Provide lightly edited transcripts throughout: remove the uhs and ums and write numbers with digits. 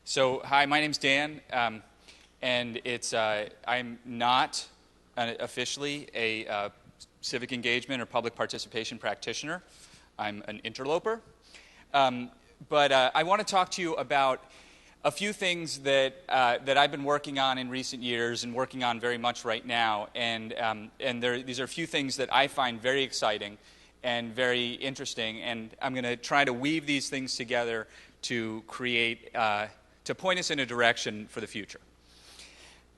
Hi, my name's Dan, and I'm not officially a civic engagement or public participation practitioner. I'm an interloper. But I want to talk to you about a few things that I've been working on in recent years and working on very much right now. And these are a few things that I find very exciting and very interesting. And I'm going to try to weave these things together to create, to point us in a direction for the future.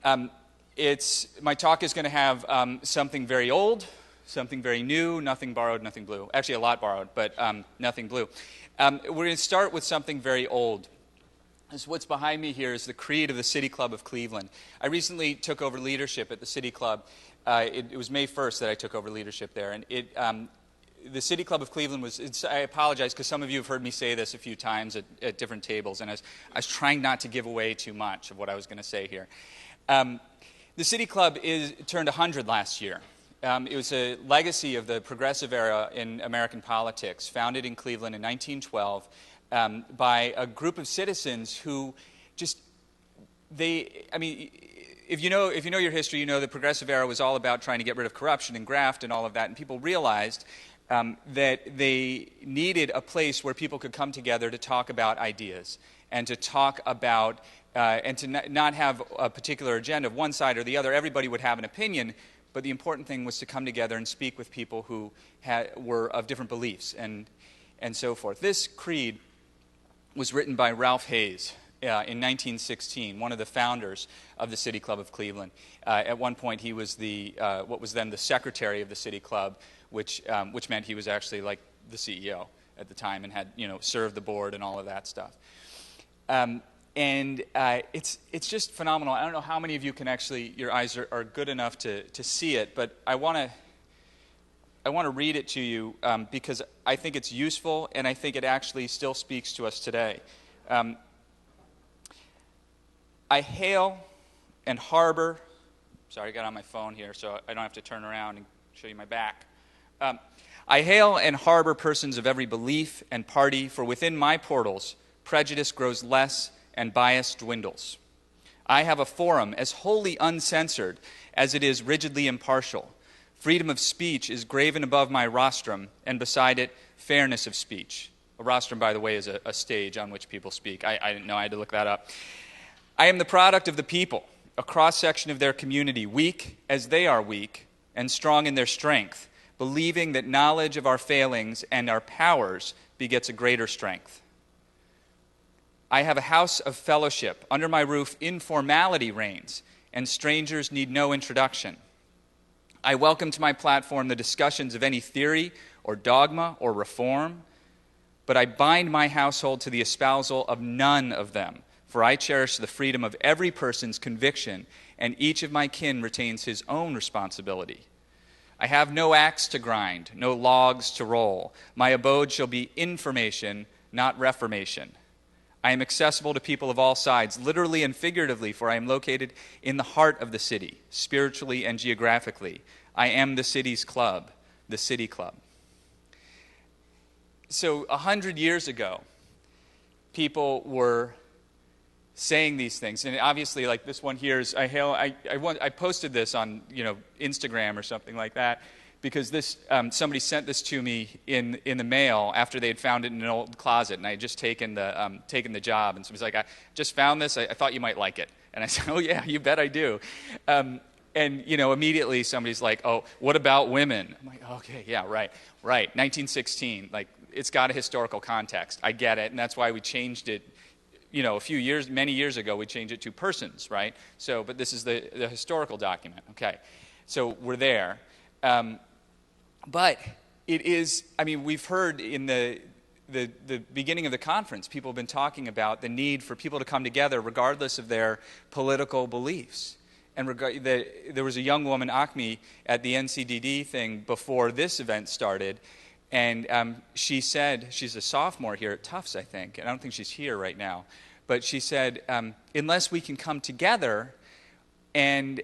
My talk is going to have something very old, something very new, nothing borrowed, nothing blue. Actually, a lot borrowed, but nothing blue. We're going to start with something very old. What's behind me here is the creed of the City Club of Cleveland. I recently took over leadership at the City Club. It was May 1st that I took over leadership there. And the City Club of Cleveland I apologize because some of you have heard me say this a few times at different tables, and I was trying not to give away too much of what I was going to say here. The City Club turned 100 last year. It was a legacy of the progressive era in American politics, founded in Cleveland in 1912 by a group of citizens who if you know your history, you know the progressive era was all about trying to get rid of corruption and graft and all of that, and people realized that they needed a place where people could come together to talk about ideas and to talk about and to not have a particular agenda of one side or the other. Everybody would have an opinion, but the important thing was to come together and speak with people who were of different beliefs and so forth. This creed was written by Ralph Hayes in 1916, one of the founders of the City Club of Cleveland. At one point, he was what was then the secretary of the City Club, which meant he was actually like the CEO at the time and had served the board and all of that stuff. It's just phenomenal. I don't know how many of you can actually, your eyes are good enough to see it, but I want to read it to you because I think it's useful and I think it actually still speaks to us today. I hail and harbor, sorry, I got on my phone here so I don't have to turn around and show you my back. I hail and harbor persons of every belief and party, for within my portals prejudice grows less and bias dwindles. I have a forum as wholly uncensored as it is rigidly impartial. Freedom of speech is graven above my rostrum, and beside it, fairness of speech. A rostrum, by the way, is a stage on which people speak. I didn't know, I had to look that up. I am the product of the people, a cross-section of their community, weak as they are weak, and strong in their strength, believing that knowledge of our failings and our powers begets a greater strength. I have a house of fellowship. Under my roof, informality reigns, and strangers need no introduction. I welcome to my platform the discussions of any theory or dogma or reform, but I bind my household to the espousal of none of them, for I cherish the freedom of every person's conviction, and each of my kin retains his own responsibility. I have no axe to grind, no logs to roll. My abode shall be information, not reformation. I am accessible to people of all sides, literally and figuratively, for I am located in the heart of the city, spiritually and geographically. I am the city's club, the City Club. So 100 years ago, people were saying these things, and obviously, like this one here is I posted this on Instagram or something like that because somebody sent this to me in the mail after they had found it in an old closet, and I had just taken the job, and somebody's like, I just found this, I thought you might like it, and I said, oh yeah, you bet I do. And immediately somebody's like, oh, what about women? I'm like, okay, yeah, right, 1916, like it's got a historical context, I get it, and that's why we changed it. Many years ago, we changed it to persons, right? So, but this is the historical document. Okay, so we're there. But it is, we've heard in the beginning of the conference, people have been talking about the need for people to come together regardless of their political beliefs. And there was a young woman, Acme, at the NCDD thing before this event started, and she said, she's a sophomore here at Tufts, I think, and I don't think she's here right now, but she said, unless we can come together, and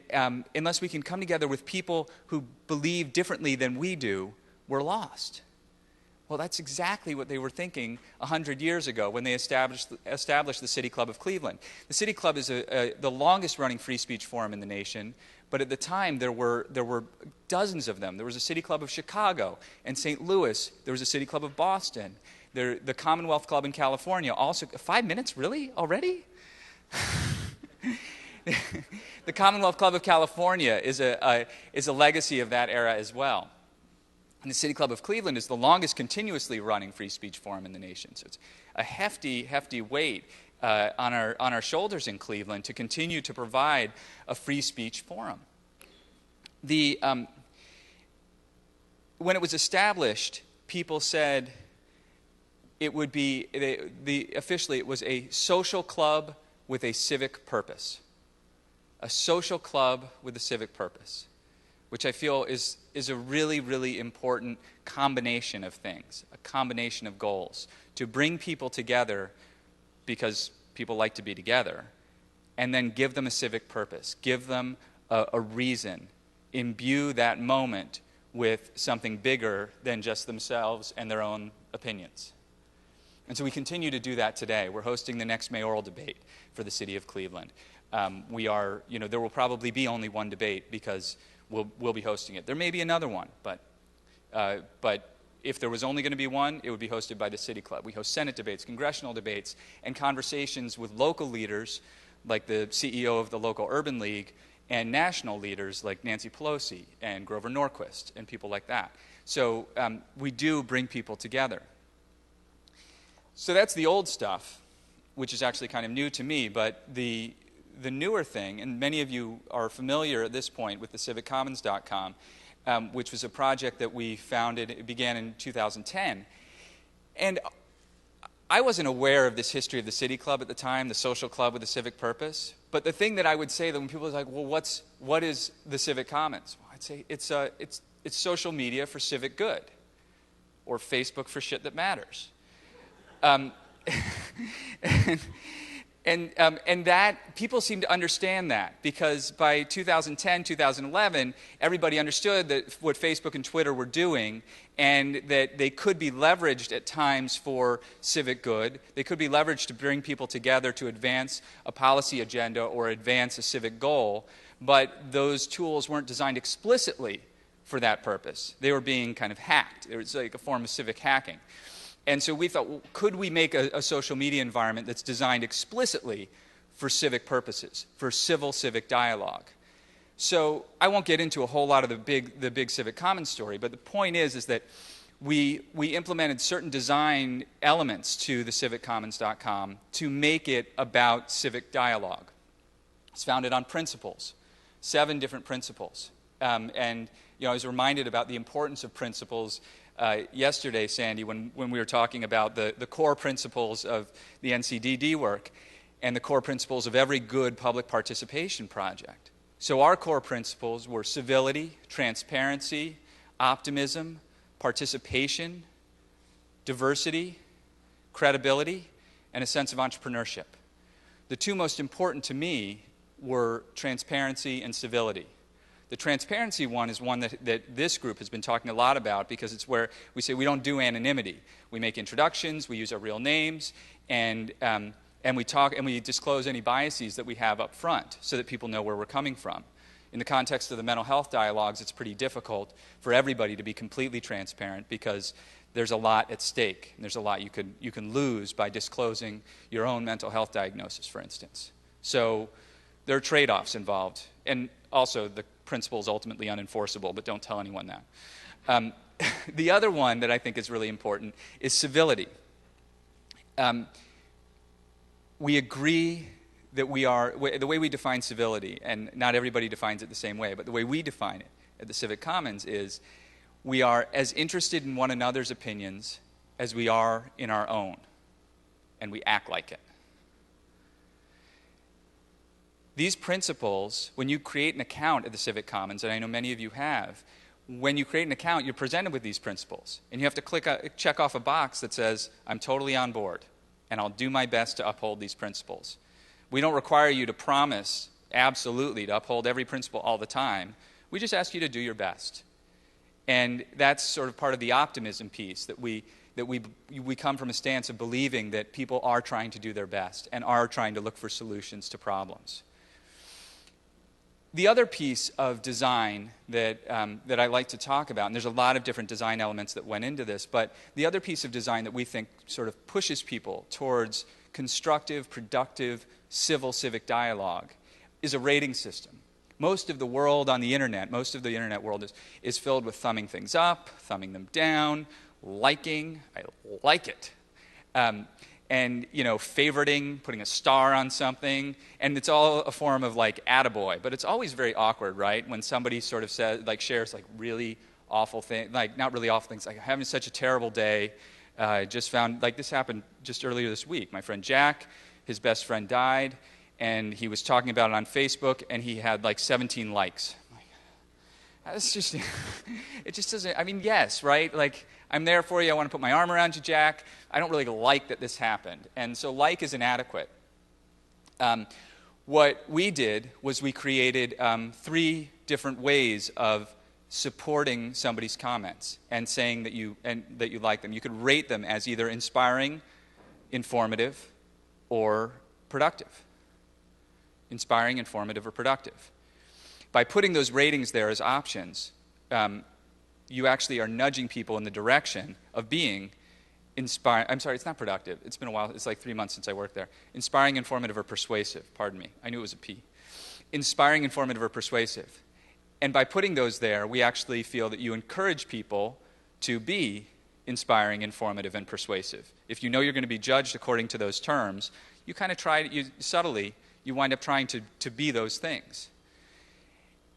unless we can come together with people who believe differently than we do, we're lost. Well, that's exactly what they were thinking 100 years ago when they established the City Club of Cleveland. The City Club is the longest-running free speech forum in the nation, but at the time there were dozens of them. There was a City Club of Chicago and St. Louis. There was a City Club of Boston. The Commonwealth Club in California. Also, 5 minutes, really? Already? The Commonwealth Club of California is a legacy of that era as well. And the City Club of Cleveland is the longest continuously running free speech forum in the nation. So it's a hefty, hefty weight on our shoulders in Cleveland to continue to provide a free speech forum. When it was established, people said it would be, officially it was a social club with a civic purpose. A social club with a civic purpose, which I feel is a really, really important combination of things, a combination of goals, to bring people together because people like to be together, and then give them a civic purpose, give them a reason, imbue that moment with something bigger than just themselves and their own opinions. And so we continue to do that today. We're hosting the next mayoral debate for the city of Cleveland. There will probably be only one debate because we'll be hosting it. There may be another one, but if there was only going to be one, it would be hosted by the City Club. We host Senate debates, congressional debates, and conversations with local leaders like the CEO of the local urban league and national leaders like Nancy Pelosi and Grover Norquist and people like that. So we do bring people together. So that's the old stuff, which is actually kind of new to me, but the newer thing, and many of you are familiar at this point with the civiccommons.com, which was a project that we founded. It began in 2010. And I wasn't aware of this history of the City Club at the time, the social club with a civic purpose. But the thing that I would say that when people are like, well, what is the Civic Commons? Well, I'd say it's social media for civic good, or Facebook for shit that matters. And that people seem to understand that, because by 2010, 2011, everybody understood that what Facebook and Twitter were doing, and that they could be leveraged at times for civic good. They could be leveraged to bring people together to advance a policy agenda or advance a civic goal, but those tools weren't designed explicitly for that purpose. They were being kind of hacked. It was like a form of civic hacking. And so we thought, well, could we make a social media environment that's designed explicitly for civic purposes, for civil civic dialogue? So I won't get into a whole lot of the big Civic Commons story, but the point is that we implemented certain design elements to the civiccommons.com to make it about civic dialogue. It's founded on principles, 7 different principles. And I was reminded about the importance of principles yesterday, Sandy, when we were talking about the core principles of the NCDD work and the core principles of every good public participation project. So our core principles were civility, transparency, optimism, participation, diversity, credibility, and a sense of entrepreneurship. The 2 most important to me were transparency and civility. The transparency one is one that this group has been talking a lot about, because it's where we say we don't do anonymity. We make introductions, we use our real names, and we talk and we disclose any biases that we have up front so that people know where we're coming from. In the context of the mental health dialogues, it's pretty difficult for everybody to be completely transparent, because there's a lot at stake. And there's a lot you can lose by disclosing your own mental health diagnosis, for instance. So there are trade-offs involved. And also, the principle is ultimately unenforceable, but don't tell anyone that. The other one that I think is really important is civility. We agree that the way we define civility, and not everybody defines it the same way, but the way we define it at the Civic Commons is we are as interested in one another's opinions as we are in our own, and we act like it. These principles, when you create an account at the Civic Commons, and I know many of you have, when you create an account, you're presented with these principles. And you have to check off a box that says, I'm totally on board, and I'll do my best to uphold these principles. We don't require you to promise absolutely to uphold every principle all the time. We just ask you to do your best. And that's sort of part of the optimism piece, that we that we come from a stance of believing that people are trying to do their best and are trying to look for solutions to problems. The other piece of design that I like to talk about, and there's a lot of different design elements that went into this, but the other piece of design that we think sort of pushes people towards constructive, productive, civic dialogue is a rating system. Most of the world on the internet, most of the internet world is filled with thumbing things up, thumbing them down, liking, I like it. And, favoriting, putting a star on something, and it's all a form of, attaboy. But it's always very awkward, right, when somebody sort of says, shares, really awful things, not really awful things, I'm having such a terrible day, just found, this happened just earlier this week. My friend Jack, his best friend died, and he was talking about it on Facebook, and he had, 17 likes. It's just, it just doesn't, yes, right? I'm there for you. I want to put my arm around you, Jack. I don't really like that this happened. And so is inadequate. What we did was we created 3 different ways of supporting somebody's comments and saying that you like them. You could rate them as either inspiring, informative, or productive. Inspiring, informative, or productive. By putting those ratings there as options, you actually are nudging people in the direction of being inspiring. I'm sorry, it's not productive. It's been a while. It's 3 months since I worked there. Inspiring, informative, or persuasive. Pardon me. I knew it was a P. Inspiring, informative, or persuasive. And by putting those there, we actually feel that you encourage people to be inspiring, informative, and persuasive. If you know you're going to be judged according to those terms, you kind of subtly, you wind up trying to be those things.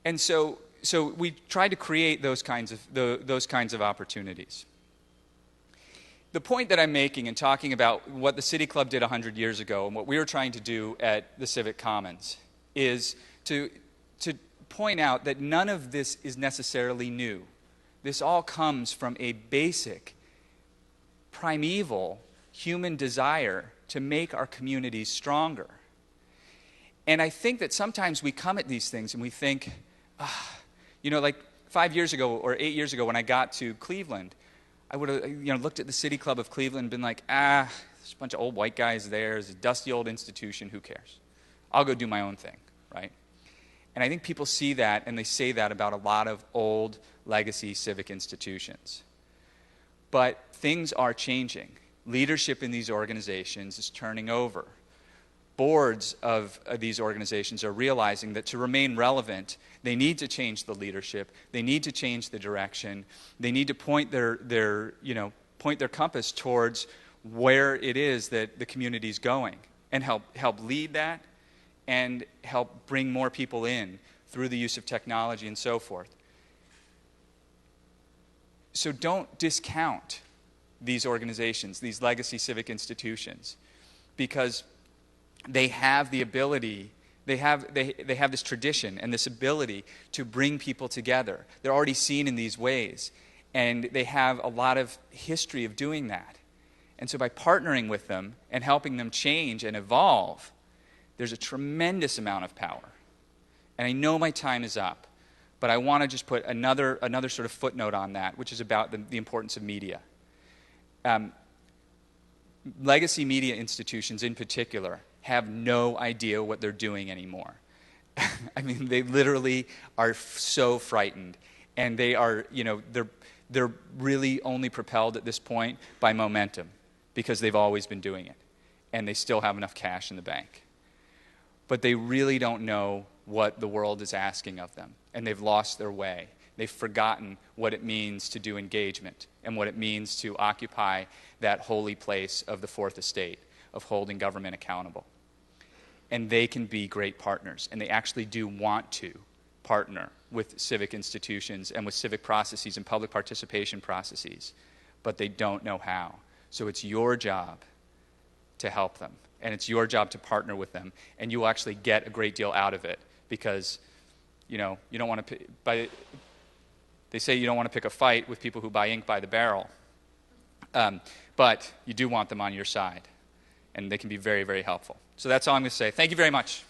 And so we try to create those kinds of opportunities. The point that I'm making in talking about what the City Club did 100 years ago and what we were trying to do at the Civic Commons is to point out that none of this is necessarily new. This all comes from a basic, primeval human desire to make our communities stronger. And I think that sometimes we come at these things and we think, 5 years ago or 8 years ago when I got to Cleveland, I would have looked at the City Club of Cleveland and been like, there's a bunch of old white guys there. It's a dusty old institution. Who cares? I'll go do my own thing, right? And I think people see that and they say that about a lot of old legacy civic institutions. But things are changing. Leadership in these organizations is turning over. Boards of these organizations are realizing that to remain relevant, they need to change the leadership. They need to change the direction. They need to point their compass towards where it is that the community is going, and help lead that, and help bring more people in through the use of technology and so forth. So don't discount these organizations, these legacy civic institutions, because they have the ability, they have this tradition and this ability to bring people together. They're already seen in these ways, and they have a lot of history of doing that. And so by partnering with them and helping them change and evolve, there's a tremendous amount of power. And I know my time is up, but I want to just put another sort of footnote on that, which is about the importance of media. Legacy media institutions in particular have no idea what they're doing anymore. They literally are so frightened, and they are, they're really only propelled at this point by momentum, because they've always been doing it, and they still have enough cash in the bank. But they really don't know what the world is asking of them, and they've lost their way. They've forgotten what it means to do engagement and what it means to occupy that holy place of the fourth estate, of holding government accountable. And they can be great partners, and they actually do want to partner with civic institutions and with civic processes and public participation processes, but they don't know how. So it's your job to help them, and it's your job to partner with them, and you will actually get a great deal out of it, because you don't want to they say you don't want to pick a fight with people who buy ink by the barrel, but you do want them on your side, and they can be very, very helpful. So that's all I'm going to say. Thank you very much.